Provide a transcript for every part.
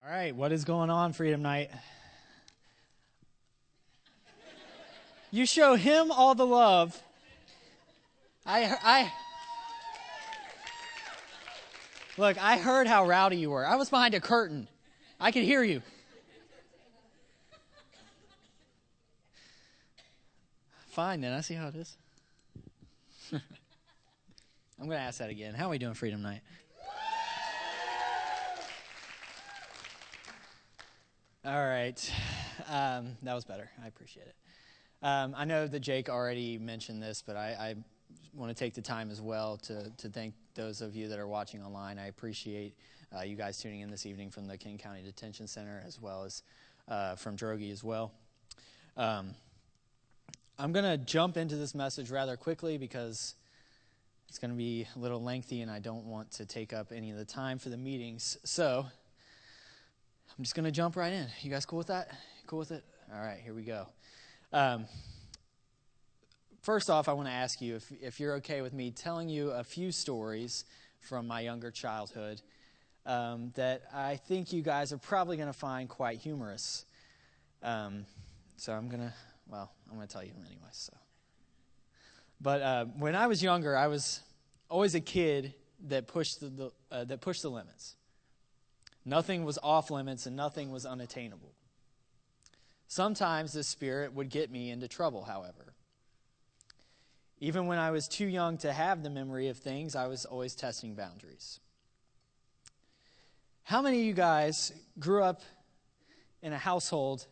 All right, what is going on, Freedom Night? You show him all the love. Look, I heard how rowdy you were. I was behind a curtain. I could hear you. Fine, then. I see how it is. I'm going to ask that again. How are we doing, Freedom Night? All right. That was better. I appreciate it. I know that Jake already mentioned this, but I want to take the time as well to thank those of you that are watching online. I appreciate you guys tuning in this evening from the King County Detention Center as well as from Drogi as well. I'm going to jump into this message rather quickly because it's going to be a little lengthy and I don't want to take up any of the time for the meetings. So I'm just going to jump right in. You guys cool with that? Cool with it? All right, here we go. First off, I want to ask you if you're okay with me telling you a few stories from my younger childhood that I think you guys are probably going to find quite humorous. So I'm going to tell you them anyway. So, but when I was younger, I was always a kid that pushed the limits. Nothing was off limits and nothing was unattainable. Sometimes this spirit would get me into trouble, however. Even when I was too young to have the memory of things, I was always testing boundaries. How many of you guys grew up in a household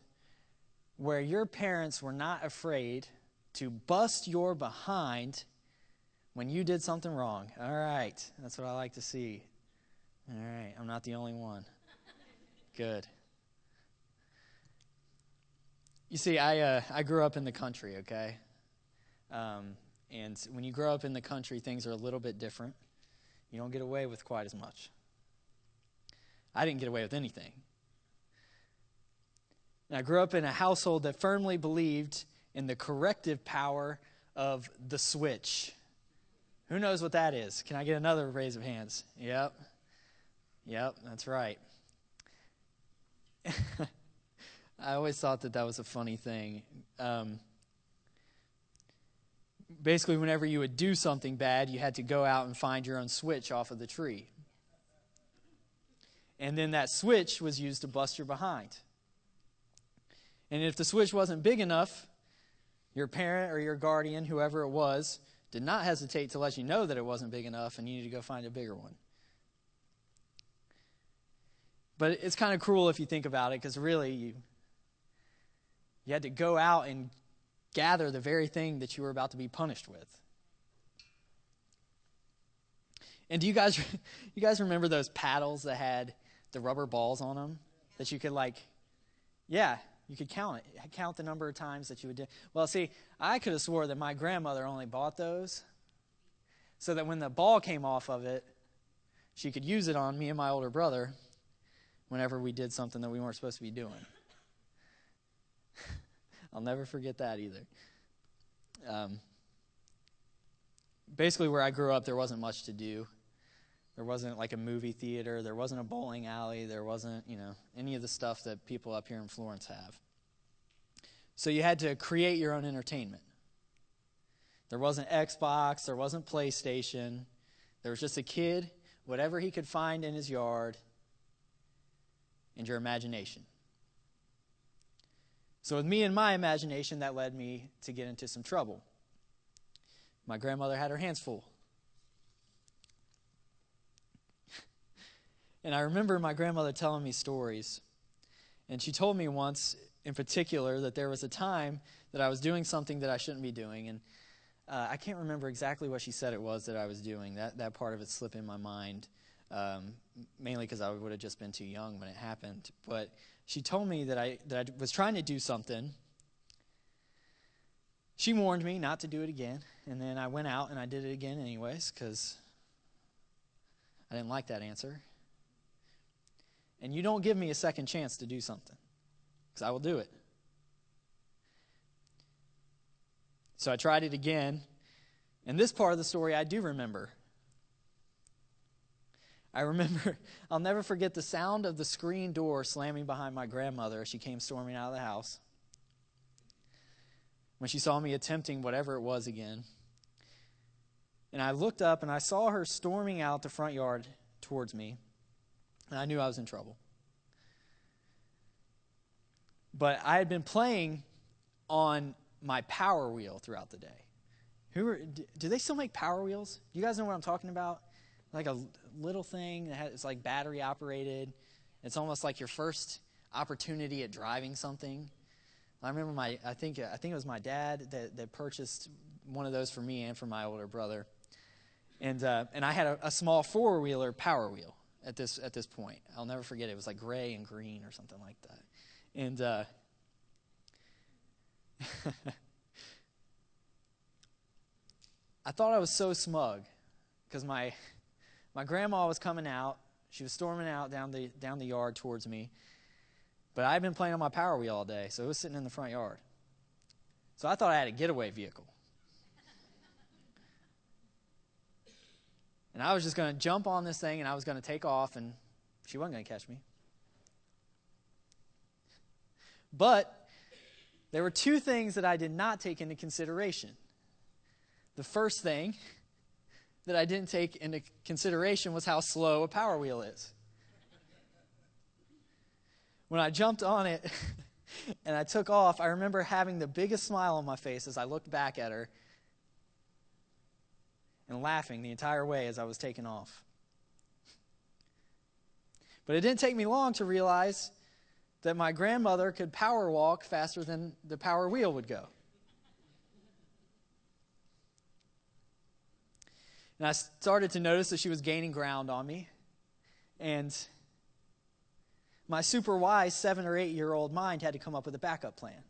where your parents were not afraid to bust your behind when you did something wrong? All right, that's what I like to see. All right, I'm not the only one. Good. You see, I grew up in the country, okay? And when you grow up in the country, things are a little bit different. You don't get away with quite as much. I didn't get away with anything. And I grew up in a household that firmly believed in the corrective power of the switch. Who knows what that is? Can I get another raise of hands? Yep, that's right. I always thought that was a funny thing. Basically, whenever you would do something bad, you had to go out and find your own switch off of the tree. And then that switch was used to bust your behind. And if the switch wasn't big enough, your parent or your guardian, whoever it was, did not hesitate to let you know that it wasn't big enough and you need to go find a bigger one. But it's kind of cruel if you think about it, because really you had to go out and gather the very thing that you were about to be punished with. And do you guys remember those paddles that had the rubber balls on them that you could you could count the number of times that you would do? Well, see, I could have swore that my grandmother only bought those so that when the ball came off of it, she could use it on me and my older brother whenever we did something that we weren't supposed to be doing. I'll never forget that either. Basically, where I grew up, there wasn't much to do. There wasn't like a movie theater. There wasn't a bowling alley. There wasn't, any of the stuff that people up here in Florence have. So you had to create your own entertainment. There wasn't Xbox. There wasn't PlayStation. There was just a kid, whatever he could find in his yard, and your imagination. So with me and my imagination, that led me to get into some trouble. My grandmother had her hands full. And I remember my grandmother telling me stories. And she told me once in particular that there was a time that I was doing something that I shouldn't be doing. And I can't remember exactly what she said it was that I was doing. That part of it slipped in my mind, mainly because I would have just been too young when it happened. But she told me that I was trying to do something. She warned me not to do it again. And then I went out and I did it again anyways because I didn't like that answer. And you don't give me a second chance to do something because I will do it. So I tried it again. And this part of the story I do remember. I remember, I'll never forget the sound of the screen door slamming behind my grandmother as she came storming out of the house. When she saw me attempting whatever it was again. And I looked up and I saw her storming out the front yard towards me. And I knew I was in trouble. But I had been playing on my Power Wheel throughout the day. Do they still make Power Wheels? Do you guys know what I'm talking about? Like a little thing it's like battery operated. It's almost like your first opportunity at driving something. I remember I think it was my dad that purchased one of those for me and for my older brother. And I had a small four-wheeler Power Wheel at this point. I'll never forget it. It was like gray and green or something like that. And I thought I was so smug because my grandma was coming out. She was storming out down the yard towards me. But I had been playing on my Power Wheel all day, so it was sitting in the front yard. So I thought I had a getaway vehicle. And I was just going to jump on this thing, and I was going to take off, and she wasn't going to catch me. But there were two things that I did not take into consideration. The first thing that I didn't take into consideration was how slow a Power Wheel is. When I jumped on it and I took off, I remember having the biggest smile on my face as I looked back at her and laughing the entire way as I was taking off. But it didn't take me long to realize that my grandmother could power walk faster than the Power Wheel would go. And I started to notice that she was gaining ground on me. And my super wise 7 or 8 year old mind had to come up with a backup plan.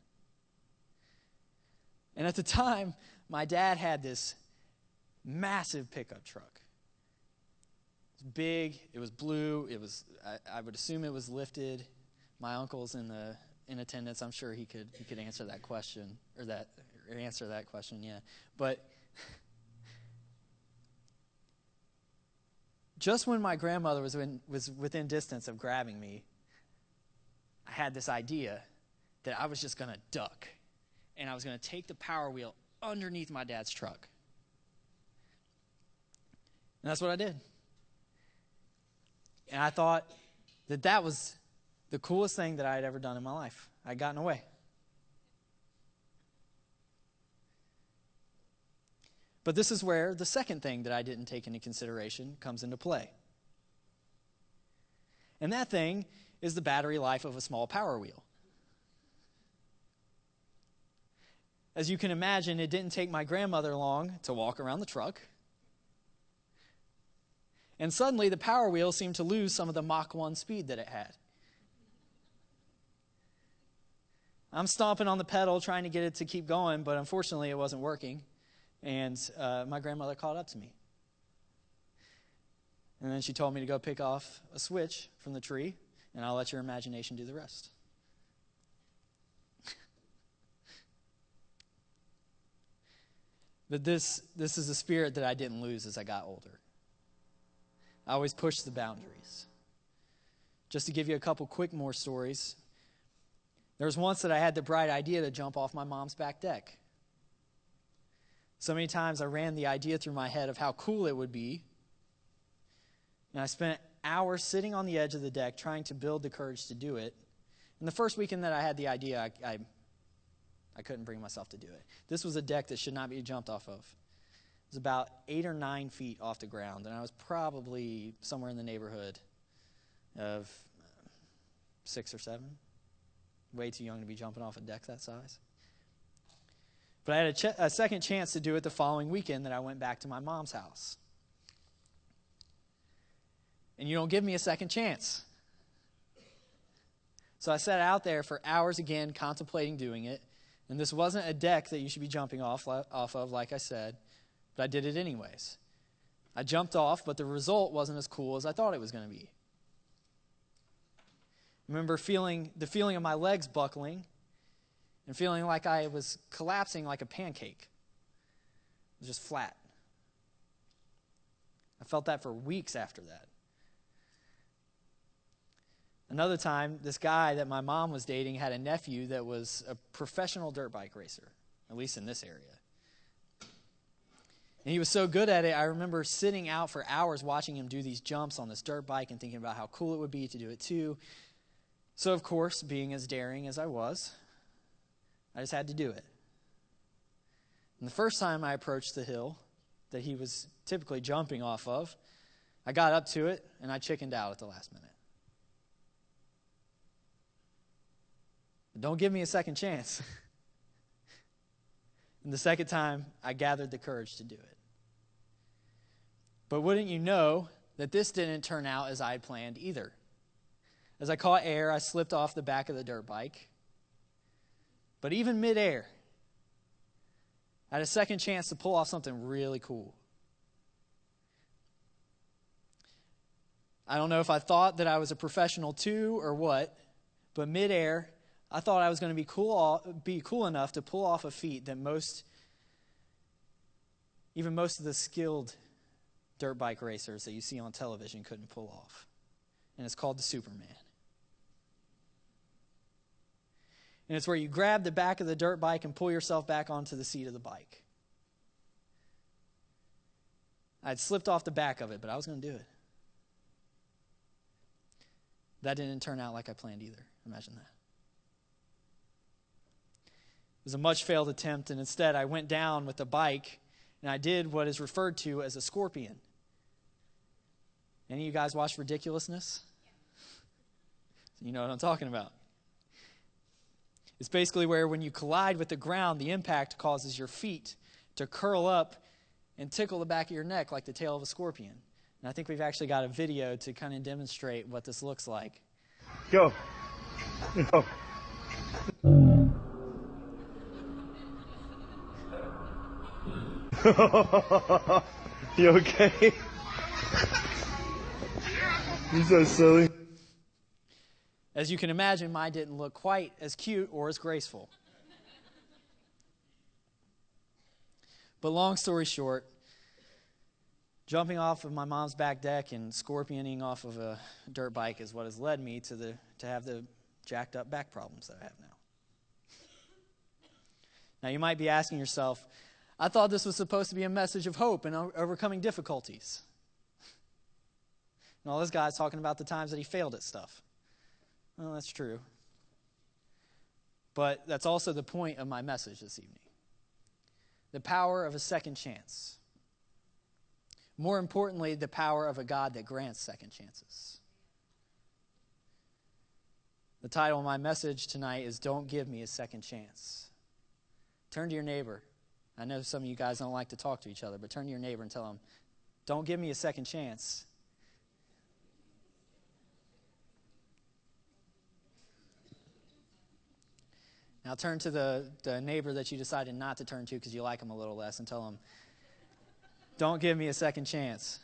And at the time, my dad had this massive pickup truck. It was big, it was blue, I would assume it was lifted. My uncle's in attendance. I'm sure he could answer that question or answer that question, yeah. But just when my grandmother was within distance of grabbing me, I had this idea that I was just going to duck, and I was going to take the Power Wheel underneath my dad's truck. And that's what I did. And I thought that was the coolest thing that I had ever done in my life. I'd gotten away. But this is where the second thing that I didn't take into consideration comes into play. And that thing is the battery life of a small Power Wheel. As you can imagine, it didn't take my grandmother long to walk around the truck. And suddenly the Power Wheel seemed to lose some of the Mach 1 speed that it had. I'm stomping on the pedal trying to get it to keep going, but unfortunately it wasn't working. And my grandmother caught up to me. And then she told me to go pick off a switch from the tree, and I'll let your imagination do the rest. But this is a spirit that I didn't lose as I got older. I always pushed the boundaries. Just to give you a couple quick more stories. There was once that I had the bright idea to jump off my mom's back deck. So many times I ran the idea through my head of how cool it would be. And I spent hours sitting on the edge of the deck trying to build the courage to do it. And the first weekend that I had the idea, I couldn't bring myself to do it. This was a deck that should not be jumped off of. It was about 8 or 9 feet off the ground, and I was probably somewhere in the neighborhood of 6 or 7. Way too young to be jumping off a deck that size. But I had a second chance to do it the following weekend that I went back to my mom's house. And you don't give me a second chance. So I sat out there for hours again contemplating doing it. And this wasn't a deck that you should be jumping off of, like I said. But I did it anyways. I jumped off, but the result wasn't as cool as I thought it was going to be. I remember the feeling of my legs buckling and feeling like I was collapsing like a pancake. It was just flat. I felt that for weeks after that. Another time, this guy that my mom was dating had a nephew that was a professional dirt bike racer, at least in this area. And he was so good at it, I remember sitting out for hours watching him do these jumps on this dirt bike and thinking about how cool it would be to do it too. So, of course, being as daring as I was, I just had to do it. And the first time I approached the hill that he was typically jumping off of, I got up to it and I chickened out at the last minute. Don't give me a second chance. And the second time, I gathered the courage to do it. But wouldn't you know that this didn't turn out as I had planned either. As I caught air, I slipped off the back of the dirt bike. But even midair, I had a second chance to pull off something really cool. I don't know if I thought that I was a professional too or what, but midair, I thought I was going to be cool enough to pull off a feat that even most of the skilled dirt bike racers that you see on television couldn't pull off. And it's called the Superman. And it's where you grab the back of the dirt bike and pull yourself back onto the seat of the bike. I'd slipped off the back of it, but I was going to do it. That didn't turn out like I planned either. Imagine that. It was a much failed attempt, and instead I went down with the bike, and I did what is referred to as a scorpion. Any of you guys watch Ridiculousness? You know what I'm talking about. It's basically where when you collide with the ground, the impact causes your feet to curl up and tickle the back of your neck like the tail of a scorpion. And I think we've actually got a video to kind of demonstrate what this looks like. Go. Go. You okay? You're so silly. As you can imagine, mine didn't look quite as cute or as graceful. But long story short, jumping off of my mom's back deck and scorpioning off of a dirt bike is what has led me to have the jacked up back problems that I have now. Now you might be asking yourself, I thought this was supposed to be a message of hope and overcoming difficulties. And all this guy's talking about the times that he failed at stuff. Well, that's true. But that's also the point of my message this evening. The power of a second chance. More importantly, the power of a God that grants second chances. The title of my message tonight is Don't Give Me a Second Chance. Turn to your neighbor. I know some of you guys don't like to talk to each other, but turn to your neighbor and tell them, don't give me a second chance. Now turn to the neighbor that you decided not to turn to because you like him a little less and tell him, don't give me a second chance.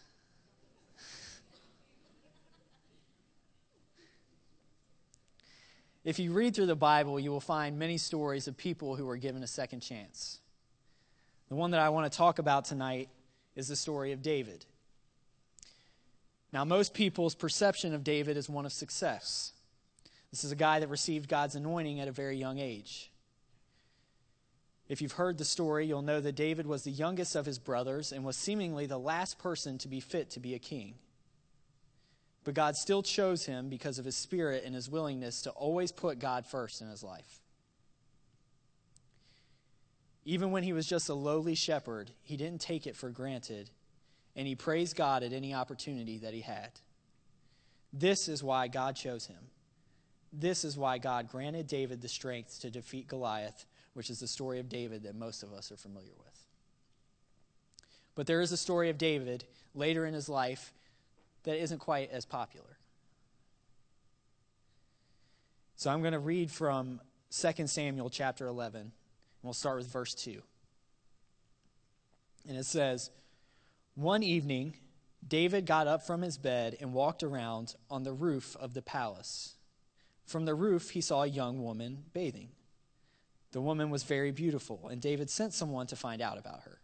If you read through the Bible, you will find many stories of people who were given a second chance. The one that I want to talk about tonight is the story of David. Now, most people's perception of David is one of success. This is a guy that received God's anointing at a very young age. If you've heard the story, you'll know that David was the youngest of his brothers and was seemingly the last person to be fit to be a king. But God still chose him because of his spirit and his willingness to always put God first in his life. Even when he was just a lowly shepherd, he didn't take it for granted, and he praised God at any opportunity that he had. This is why God chose him. This is why God granted David the strength to defeat Goliath, which is the story of David that most of us are familiar with. But there is a story of David later in his life that isn't quite as popular. So I'm going to read from 2 Samuel chapter 11, and we'll start with verse 2. And it says, one evening, David got up from his bed and walked around on the roof of the palace. From the roof, he saw a young woman bathing. The woman was very beautiful, and David sent someone to find out about her.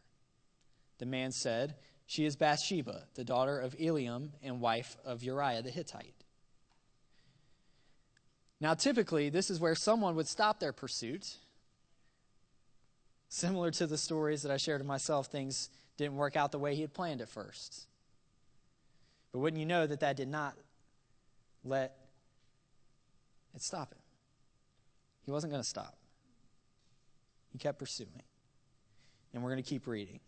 The man said, she is Bathsheba, the daughter of Eliam and wife of Uriah the Hittite. Now, typically, this is where someone would stop their pursuit. Similar to the stories that I shared of myself, things didn't work out the way he had planned at first. But wouldn't you know that did not let it stop him? He wasn't going to stop. He kept pursuing. And we're going to keep reading.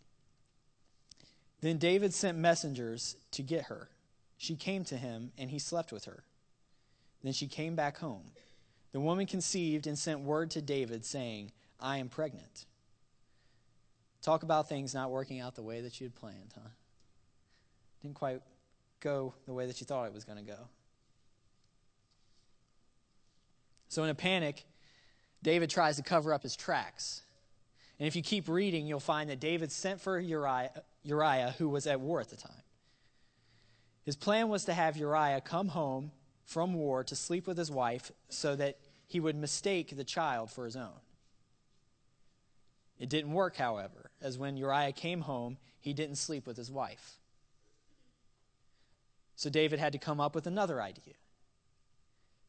Then David sent messengers to get her. She came to him, and he slept with her. Then she came back home. The woman conceived and sent word to David, saying, I am pregnant. Talk about things not working out the way that you had planned, huh? Didn't quite go the way that you thought it was going to go. So in a panic, David tries to cover up his tracks. And if you keep reading, you'll find that David sent for Uriah, who was at war at the time. His plan was to have Uriah come home from war to sleep with his wife so that he would mistake the child for his own. It didn't work, however, as when Uriah came home, he didn't sleep with his wife. So David had to come up with another idea.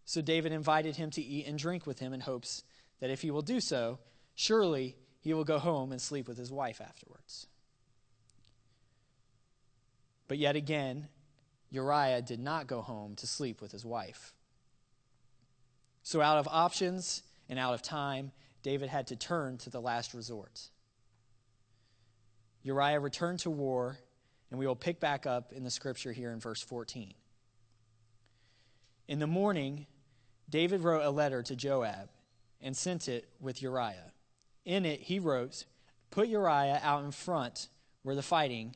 So David invited him to eat and drink with him in hopes that if he will do so, surely he will go home and sleep with his wife afterwards. But yet again, Uriah did not go home to sleep with his wife. So out of options and out of time, David had to turn to the last resort. Uriah returned to war, and we will pick back up in the scripture here in verse 14. In the morning, David wrote a letter to Joab and sent it with Uriah. In it, he wrote, Put Uriah out in front where the fighting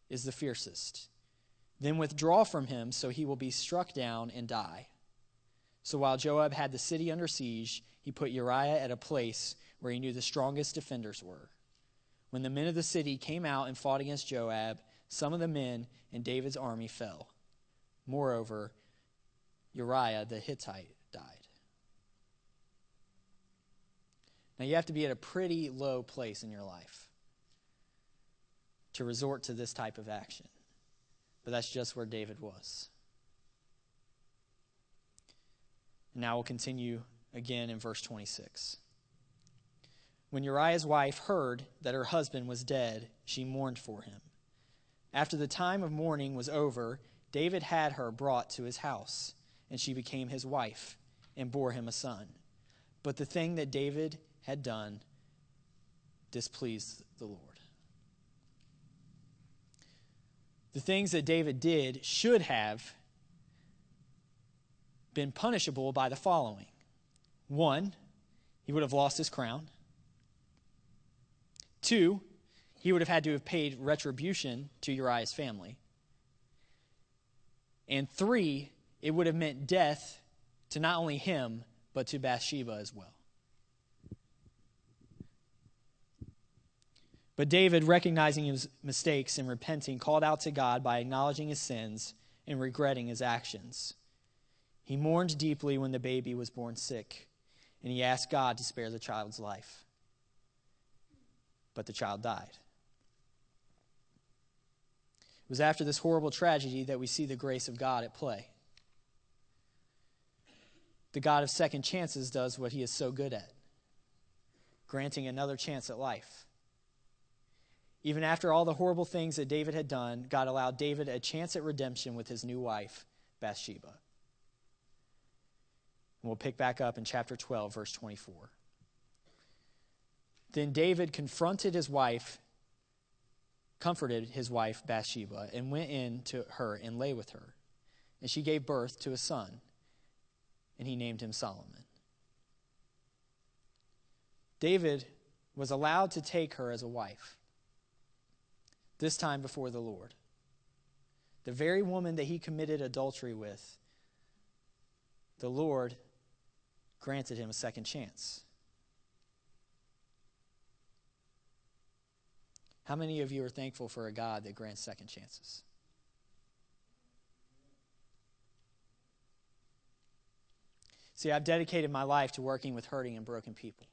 is the fiercest. Then withdraw from him so he will be struck down and die. So while Joab had the city under siege, he put Uriah at a place where he knew the strongest defenders were. When the men of the city came out and fought against Joab, some of the men in David's army fell. Moreover, Uriah the Hittite died. Now you have to be at a pretty low place in your life to resort to this type of action. But that's just where David was. Now we'll continue again in verse 26. When Uriah's wife heard that her husband was dead, she mourned for him. After the time of mourning was over, David had her brought to his house, and she became his wife and bore him a son. But the thing that David had done displeased the Lord. The things that David did should have been punishable by the following. 1, he would have lost his crown. 2, he would have had to have paid retribution to Uriah's family. And 3, it would have meant death to not only him, but to Bathsheba as well. But David, recognizing his mistakes and repenting, called out to God by acknowledging his sins and regretting his actions. He mourned deeply when the baby was born sick, and he asked God to spare the child's life. But the child died. It was after this horrible tragedy that we see the grace of God at play. The God of second chances does what he is so good at, granting another chance at life. Even after all the horrible things that David had done, God allowed David a chance at redemption with his new wife, Bathsheba. And we'll pick back up in chapter 12, verse 24. Then David comforted his wife Bathsheba, and went in to her and lay with her. And she gave birth to a son, and he named him Solomon. David was allowed to take her as a wife, this time before the Lord. The very woman that he committed adultery with, the Lord granted him a second chance. How many of you are thankful for a God that grants second chances? See, I've dedicated my life to working with hurting and broken people.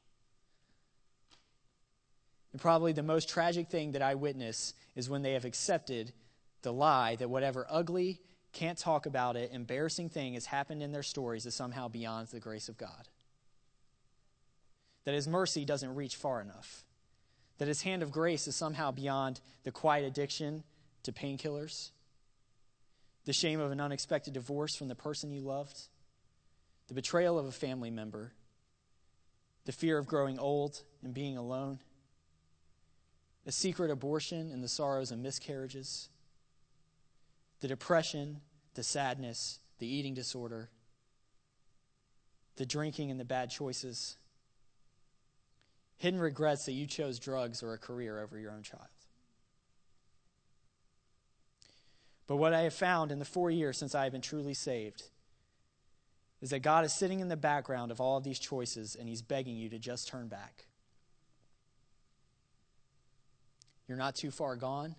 And probably the most tragic thing that I witness is when they have accepted the lie that whatever ugly can't talk about it, embarrassing thing has happened in their stories is somehow beyond the grace of God. That his mercy doesn't reach far enough. That his hand of grace is somehow beyond the quiet addiction to painkillers, the shame of an unexpected divorce from the person you loved, the betrayal of a family member, the fear of growing old and being alone, a secret abortion and the sorrows of miscarriages, the depression, the sadness, the eating disorder, the drinking and the bad choices, hidden regrets that you chose drugs or a career over your own child. But what I have found in the 4 years since I have been truly saved is that God is sitting in the background of all of these choices, and he's begging you to just turn back. You're not too far gone.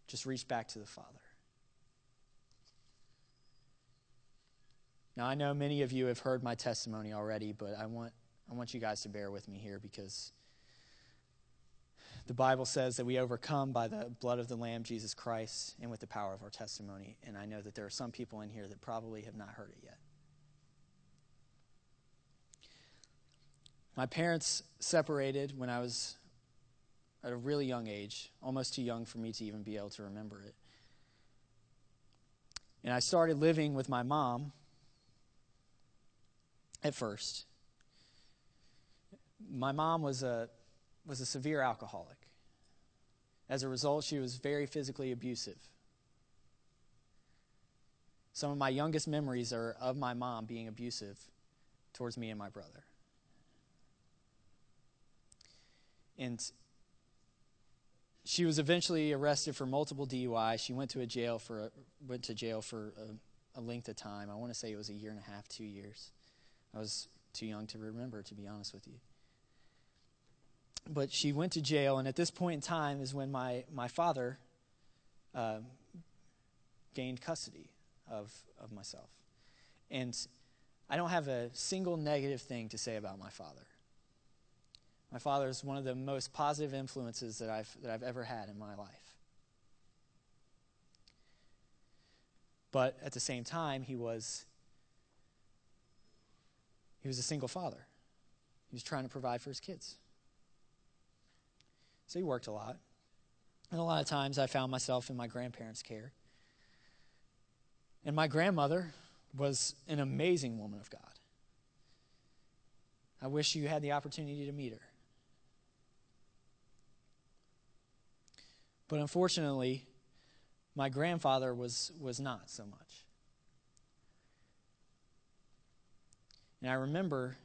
Just reach back to the Father. Now, I know many of you have heard my testimony already, but I want you guys to bear with me here, because the Bible says that we overcome by the blood of the Lamb, Jesus Christ, and with the power of our testimony. And I know that there are some people in here that probably have not heard it yet. My parents separated when I was at a really young age, almost too young for me to even be able to remember it. And I started living with my mom at first. My mom was a severe alcoholic. As a result, she was very physically abusive. Some of my youngest memories are of my mom being abusive towards me and my brother. And she was eventually arrested for multiple DUI. She went to jail for a length of time. I want to say it was 1.5 years, 2 years. I was too young to remember, to be honest with you. But she went to jail, and at this point in time is when my father gained custody of myself. And I don't have a single negative thing to say about my father. My father is one of the most positive influences that I've ever had in my life. But at the same time, he was a single father. He was trying to provide for his kids. So he worked a lot. And a lot of times I found myself in my grandparents' care. And my grandmother was an amazing woman of God. I wish you had the opportunity to meet her. But unfortunately, my grandfather was not so much. And I remember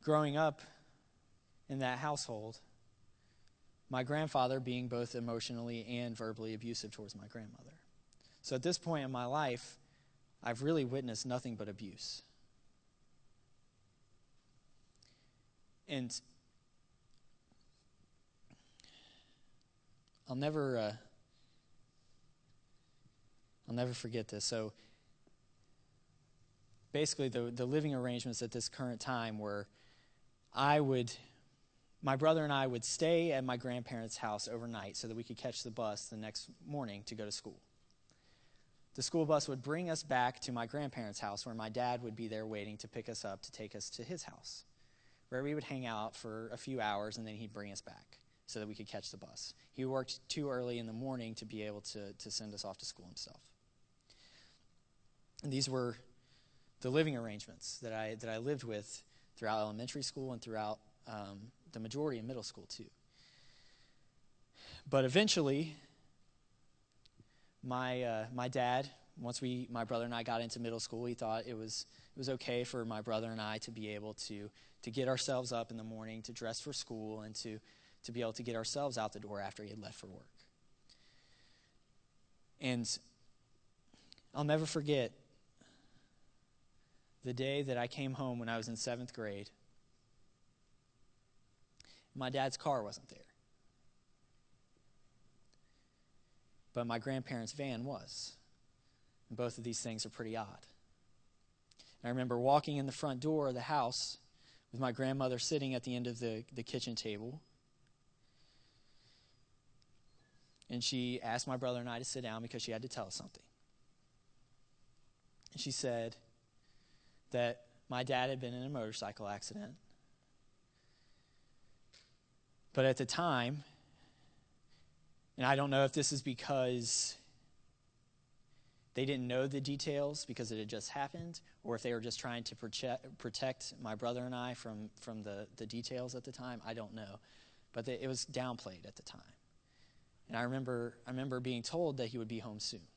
growing up in that household, my grandfather being both emotionally and verbally abusive towards my grandmother. So at this point in my life, I've really witnessed nothing but abuse. And I'll never forget this. So basically the living arrangements at this current time were my brother and I would stay at my grandparents' house overnight so that we could catch the bus the next morning to go to school. The school bus would bring us back to my grandparents' house, where my dad would be there waiting to pick us up to take us to his house, where we would hang out for a few hours, and then he'd bring us back so that we could catch the bus. He worked too early in the morning to be able to send us off to school himself. And these were the living arrangements that I lived with throughout elementary school and throughout the majority of middle school too. But eventually, my dad, once my brother and I got into middle school, he thought it was okay for my brother and I to be able to get ourselves up in the morning, to dress for school, and to be able to get ourselves out the door after he had left for work. And I'll never forget the day that I came home when I was in 7th grade. My dad's car wasn't there, but my grandparents' van was. And both of these things are pretty odd. And I remember walking in the front door of the house with my grandmother sitting at the end of the kitchen table. And she asked my brother and I to sit down because she had to tell us something. And she said that my dad had been in a motorcycle accident. But at the time, and I don't know if this is because they didn't know the details because it had just happened, or if they were just trying to protect my brother and I from the details at the time. I don't know. But it was downplayed at the time. And I remember being told that he would be home soon.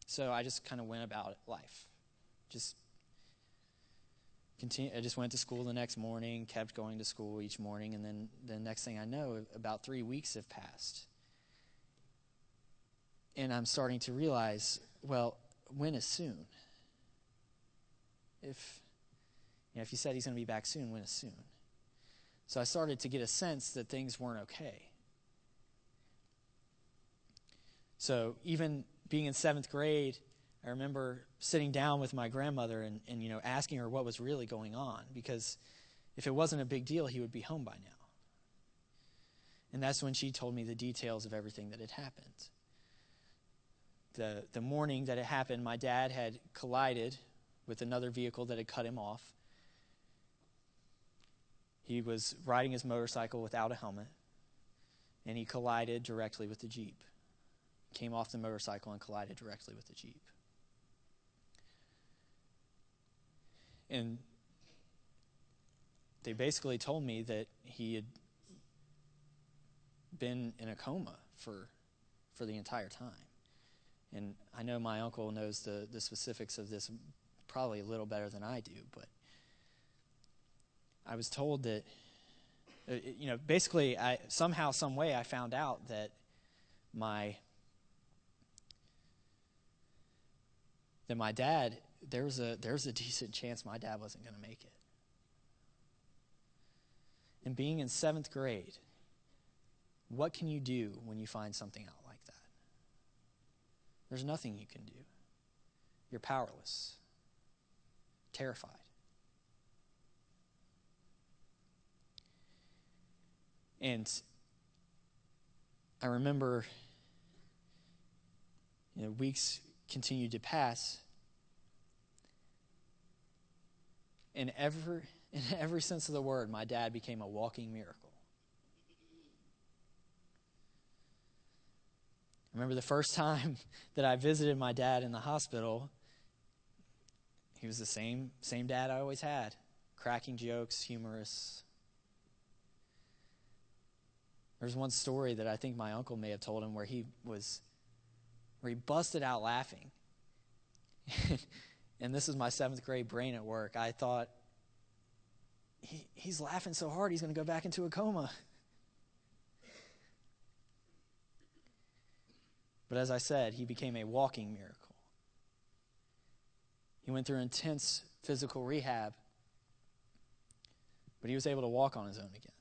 So I just kind of went about life. I just went to school the next morning, kept going to school each morning, and then the next thing I know, about 3 weeks have passed. And I'm starting to realize, well, when is soon? If he said he's going to be back soon, when is soon? So I started to get a sense that things weren't okay. So even being in 7th grade, I remember sitting down with my grandmother and asking her what was really going on, because if it wasn't a big deal, he would be home by now. And that's when she told me the details of everything that had happened. The morning that it happened, my dad had collided with another vehicle that had cut him off. He was riding his motorcycle without a helmet, and he collided directly with the Jeep. Came off the motorcycle and collided directly with the Jeep. And they basically told me that he had been in a coma for the entire time. And I know my uncle knows the specifics of this probably a little better than I do, but I was told that, basically somehow, some way I found out that my dad, there was a decent chance my dad wasn't going to make it. And being in 7th grade, what can you do when you find something out like that? There's nothing you can do. You're powerless, terrified. And I remember, weeks continued to pass, in every sense of the word, my dad became a walking miracle. I remember the first time that I visited my dad in the hospital, he was the same dad I always had. Cracking jokes, humorous. There's one story that I think my uncle may have told him where he busted out laughing. And this is my 7th grade brain at work. I thought, he's laughing so hard he's going to go back into a coma. But as I said, he became a walking miracle. He went through intense physical rehab, but he was able to walk on his own again.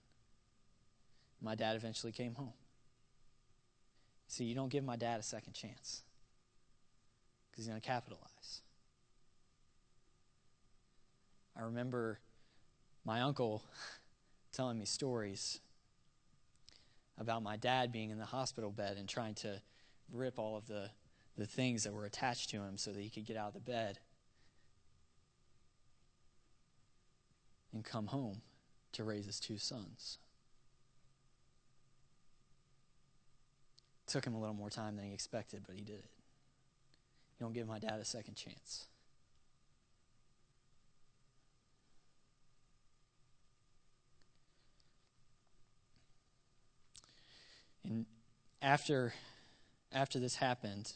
My dad eventually came home. See, you don't give my dad a second chance because he's going to capitalize. I remember my uncle telling me stories about my dad being in the hospital bed and trying to rip all of the things that were attached to him so that he could get out of the bed and come home to raise his 2 sons. It took him a little more time than he expected, but he did it. You don't give my dad a second chance. And after this happened,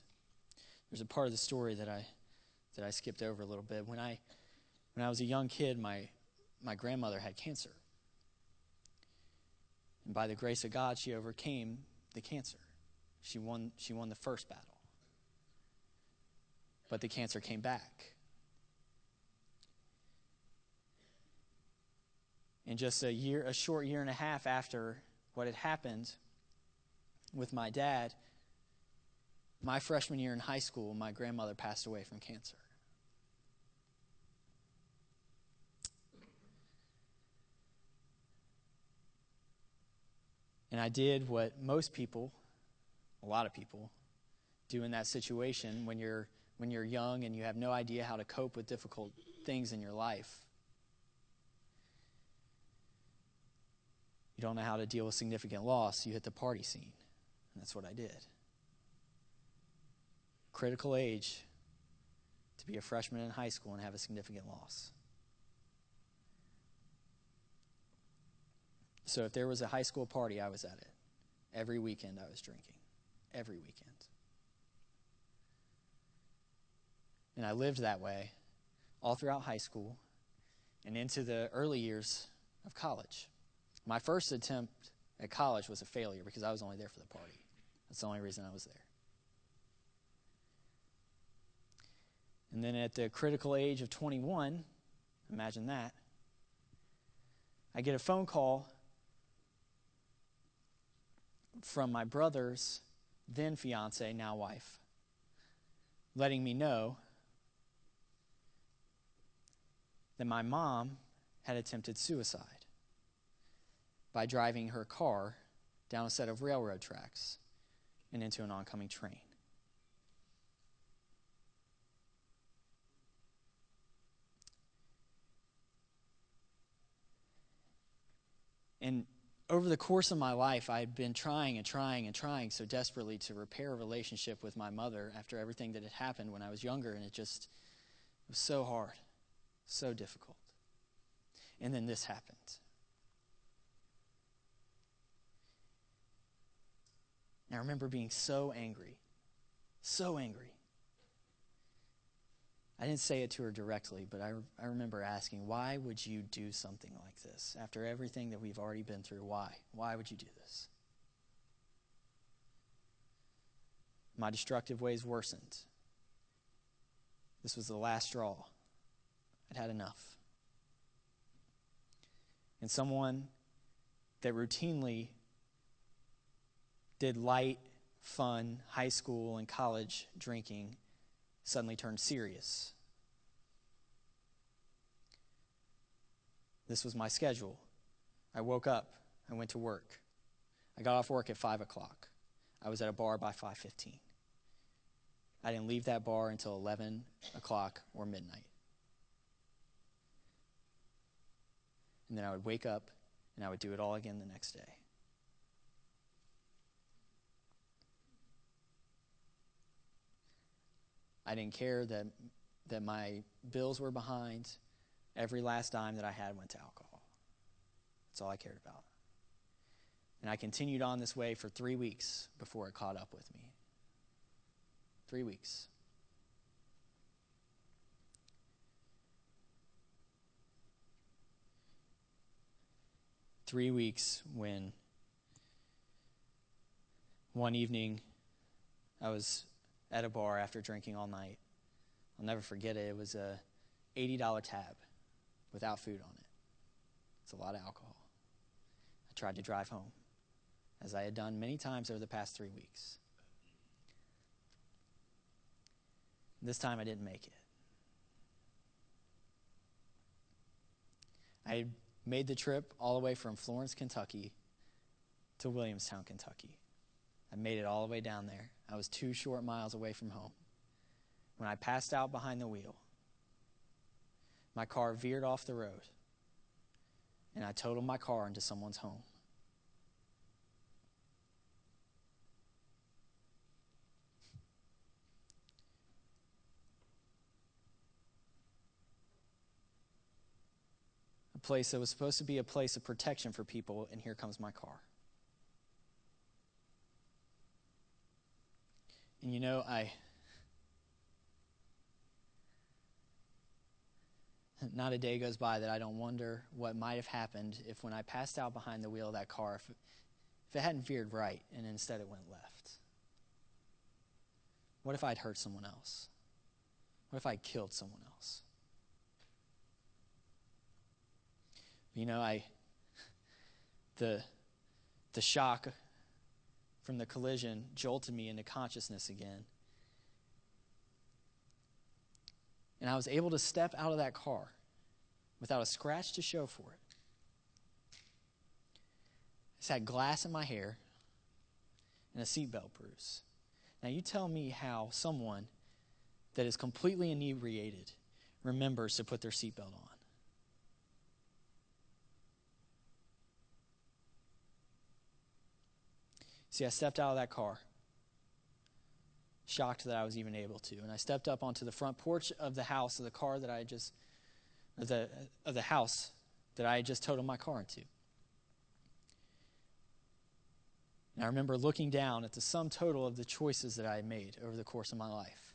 there's a part of the story that I skipped over a little bit. When I was a young kid, my grandmother had cancer. And by the grace of God, she overcame the cancer. She won the first battle. But the cancer came back. And just a short year and a half after what had happened with my dad, my freshman year in high school, my grandmother passed away from cancer. And And I did what most people, a lot of people, do in that situation when you're young and you have no idea how to cope with difficult things in your life. You don't know how to deal with significant loss. You hit the party scene. And that's what I did. Critical age to be a freshman in high school and have a significant loss. So if there was a high school party, I was at it. Every weekend I was drinking. Every weekend. And I lived that way all throughout high school and into the early years of college. My first attempt at college was a failure because I was only there for the party. That's the only reason I was there. And then at the critical age of 21, imagine that, I get a phone call from my brother's then fiance, now wife, letting me know that my mom had attempted suicide by driving her car down a set of railroad tracks and into an oncoming train. And over the course of my life, I had been trying so desperately to repair a relationship with my mother after everything that had happened when I was younger, and it was so hard, so difficult. And then this happened. And I remember being so angry. I didn't say it to her directly, but I remember asking, why would you do something like this? After everything that we've already been through, why? Why would you do this? My destructive ways worsened. This was the last straw. I'd had enough. And someone that routinely did light, fun, high school and college drinking suddenly turned serious. This was my schedule. I woke up. I went to work. I got off work at 5 o'clock. I was at a bar by 5:15. I didn't leave that bar until 11 o'clock or midnight. And then I would wake up and I would do it all again the next day. I didn't care that my bills were behind. Every last dime that I had went to alcohol. That's all I cared about. And I continued on this way for 3 weeks before it caught up with me. 3 weeks. When one evening I was at a bar after drinking all night. I'll never forget it. It was a $80 tab without food on it. It's a lot of alcohol. I tried to drive home, as I had done many times over the past 3 weeks. This time I didn't make it. I made the trip all the way from Florence, Kentucky to Williamstown, Kentucky. I made it all the way down there. I was 2 short miles away from home. When I passed out behind the wheel, my car veered off the road, and I totaled my car into someone's home. A place that was supposed to be a place of protection for people, and here comes my car. And you know, not a day goes by that I don't wonder what might have happened if when I passed out behind the wheel of that car, if it hadn't veered right and instead it went left. What if I'd hurt someone else? What if I killed someone else? You know, the shock from the collision jolted me into consciousness again. And I was able to step out of that car without a scratch to show for it. As just had glass in my hair and a seatbelt bruise. Now you tell me how someone that is completely inebriated remembers to put their seatbelt on. See, I stepped out of that car, shocked that I was even able to, and I stepped up onto the front porch of the house of the car that I just, of the house that I had just totaled my car into. And I remember looking down at the sum total of the choices that I had made over the course of my life.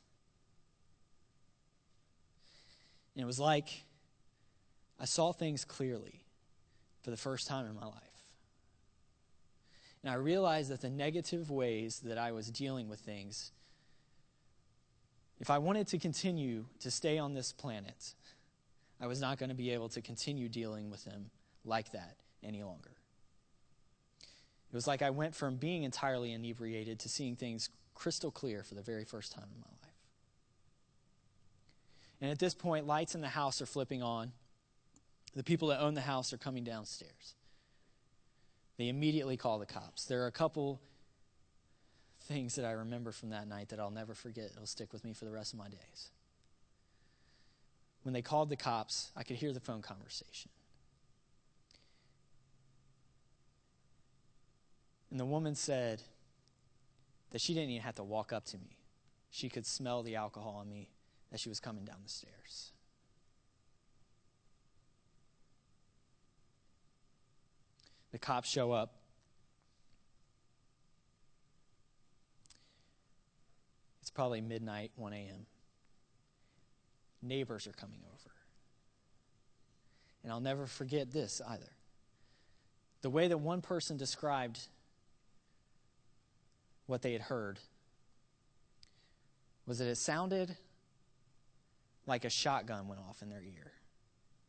And it was like I saw things clearly for the first time in my life. And I realized that the negative ways that I was dealing with things, if I wanted to continue to stay on this planet, I was not going to be able to continue dealing with them like that any longer. It was like I went from being entirely inebriated to seeing things crystal clear for the very first time in my life. And at this point, lights in the house are flipping on. The people that own the house are coming downstairs. They immediately call the cops. There are a couple things that I remember from that night that I'll never forget. It'll stick with me for the rest of my days. When they called the cops, I could hear the phone conversation. And the woman said that she didn't even have to walk up to me. She could smell the alcohol on me as she was coming down the stairs. The cops show up. It's probably midnight, 1 a.m. Neighbors are coming over. And I'll never forget this either. The way that one person described what they had heard was that it sounded like a shotgun went off in their ear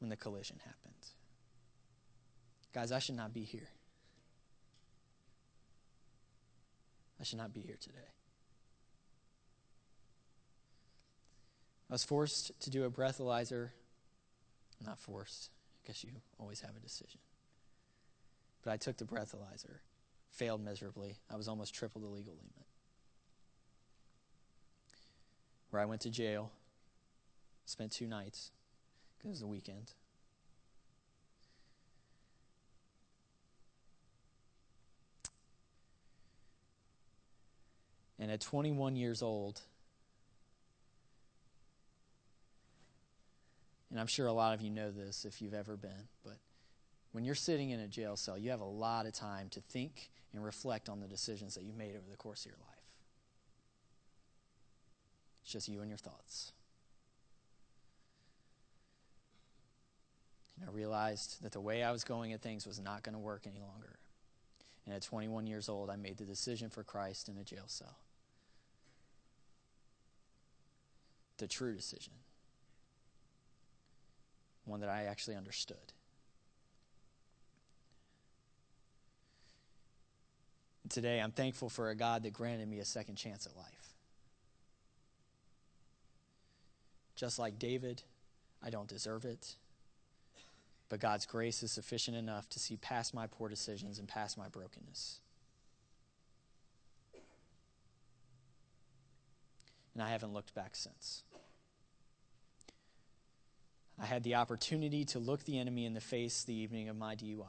when the collision happened. Guys, I should not be here. I should not be here today. I was forced to do a breathalyzer. Not forced. I guess you always have a decision. But I took the breathalyzer. Failed miserably. I was almost triple the legal limit. Where I went to jail. Spent 2 nights. Because it was the weekend. And at 21 years old, and I'm sure a lot of you know this if you've ever been, but when you're sitting in a jail cell, you have a lot of time to think and reflect on the decisions that you made over the course of your life. It's just you and your thoughts. And I realized that the way I was going at things was not going to work any longer. And at 21 years old, I made the decision for Christ in a jail cell. The true decision. One that I actually understood. And today, I'm thankful for a God that granted me a second chance at life. Just like David, I don't deserve it. But God's grace is sufficient enough to see past my poor decisions and past my brokenness. And I haven't looked back since. I had the opportunity to look the enemy in the face the evening of my DUI.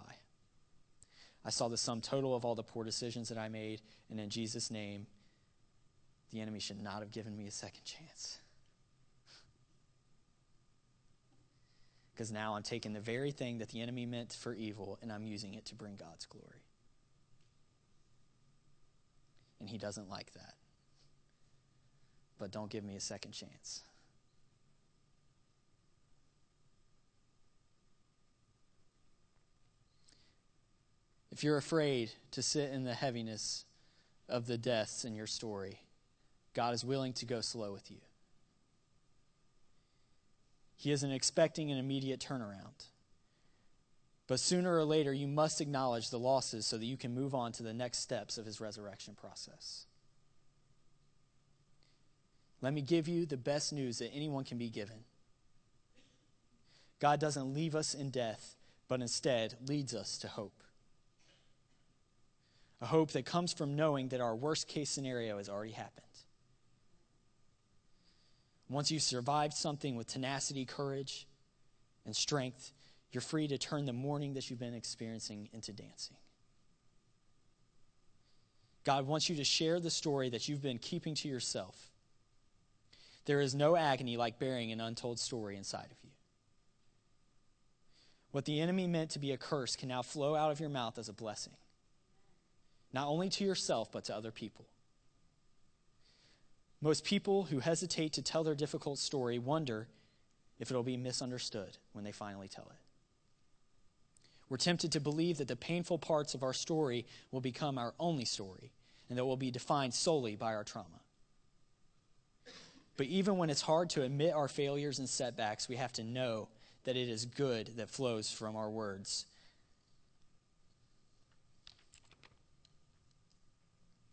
I saw the sum total of all the poor decisions that I made, and in Jesus' name, the enemy should not have given me a second chance. Because now I'm taking the very thing that the enemy meant for evil, and I'm using it to bring God's glory. And he doesn't like that. But don't give me a second chance. If you're afraid to sit in the heaviness of the deaths in your story, God is willing to go slow with you. He isn't expecting an immediate turnaround. But sooner or later, you must acknowledge the losses so that you can move on to the next steps of his resurrection process. Let me give you the best news that anyone can be given. God doesn't leave us in death, but instead leads us to hope. A hope that comes from knowing that our worst case scenario has already happened. Once you've survived something with tenacity, courage, and strength, you're free to turn the mourning that you've been experiencing into dancing. God wants you to share the story that you've been keeping to yourself. There is no agony like bearing an untold story inside of you. What the enemy meant to be a curse can now flow out of your mouth as a blessing, not only to yourself, but to other people. Most people who hesitate to tell their difficult story wonder if it'll be misunderstood when they finally tell it. We're tempted to believe that the painful parts of our story will become our only story and that we'll be defined solely by our trauma. But even when it's hard to admit our failures and setbacks, we have to know that it is good that flows from our words.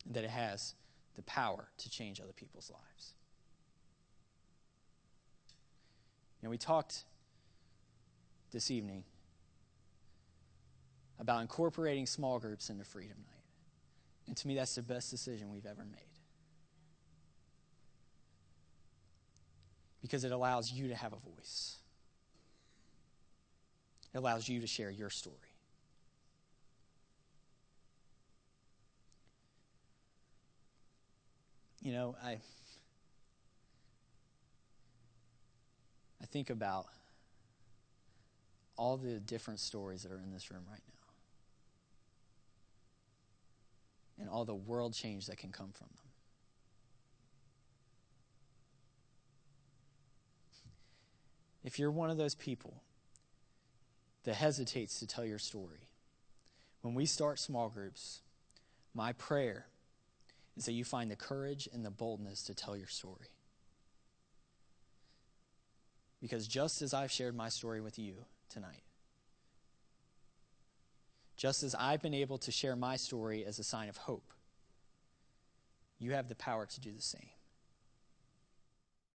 And that it has the power to change other people's lives. We talked this evening about incorporating small groups into Freedom Night. And to me, that's the best decision we've ever made. Because it allows you to have a voice. It allows you to share your story. I think about all the different stories that are in this room right now. And all the world change that can come from them. If you're one of those people that hesitates to tell your story, when we start small groups, my prayer is that you find the courage and the boldness to tell your story. Because just as I've shared my story with you tonight, just as I've been able to share my story as a sign of hope, you have the power to do the same.